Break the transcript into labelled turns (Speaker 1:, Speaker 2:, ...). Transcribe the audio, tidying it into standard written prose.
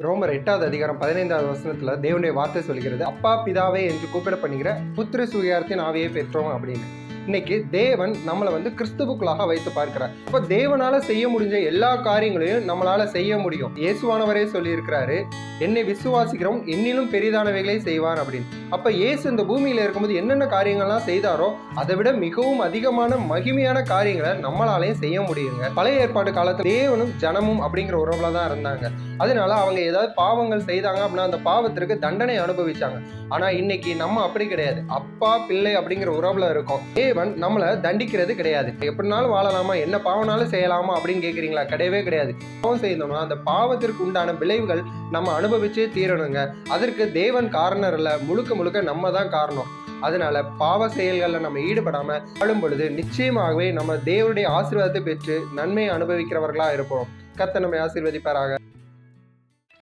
Speaker 1: ரோமர் 8வது அதிகாரம் 15வது வசனத்துல தேவனுடைய வார்த்தை சொல்கிறது, அப்பா பிதாவே என்று கூப்பிட பண்ணுகிற புத்திர சுயார்த்தின் ஆவியை பெற்றோம் அப்படின்னு. இன்னைக்கு தேவன் நம்மளை கிறிஸ்துவுக்குள்ளாக வைத்து பார்க்கிறார். அப்ப தேவனால செய்ய முடிஞ்ச எல்லா காரியங்களையும் நம்மளால செய்ய முடியும். இயேசுவானவரே சொல்லி இருக்கிறாரு, என்னை விசுவாசிக்கிறோம் என்னிலும் பெரிதானவைகளை செய்வார் அப்படின்னு. அப்ப இயேசு இந்த பூமியில இருக்கும்போது என்னென்ன காரியங்கள்லாம் செய்தாரோ அதை விட மிகவும் அதிகமான மகிமையான காரியங்களை நம்மளாலையும் செய்ய முடியுங்க. பழைய ஏற்பாடு காலத்துல தேவனும் ஜனமும் அப்படிங்கிற உறவுல தான் இருந்தாங்க. அதனால அவங்க ஏதாவது பாவங்கள் செய்தாங்க அப்படின்னா அந்த பாவத்திற்கு தண்டனை அனுபவிச்சாங்க. ஆனா இன்னைக்கு நம்ம அப்படி கிடையாது. அப்பா பிள்ளை அப்படிங்கிற உறவுல இருக்கோம். தேவன் நம்மளை தண்டிக்கிறது கிடையாது. எப்படினாலும் வாழலாமா, என்ன பாவனாலும் செய்யலாமா அப்படின்னு கேட்குறீங்களா? கிடையவே கிடையாது. பாவம் செய்யணும்னா அந்த பாவத்திற்கு உண்டான விளைவுகள் நம்ம அனுபவிச்சே தீரணுங்க. அதற்கு தேவன் காரணம் இல்லை, முழுக்க முழுக்க நம்ம தான் காரணம். அதனால பாவ செயல்களில் நம்ம ஈடுபடாம வாழும் பொழுது நிச்சயமாகவே நம்ம தேவனுடைய ஆசீர்வாதத்தை பெற்று நன்மையை அனுபவிக்கிறவர்களா இருப்போம். கர்த்தர் நம்மை ஆசீர்வதிப்பாராக.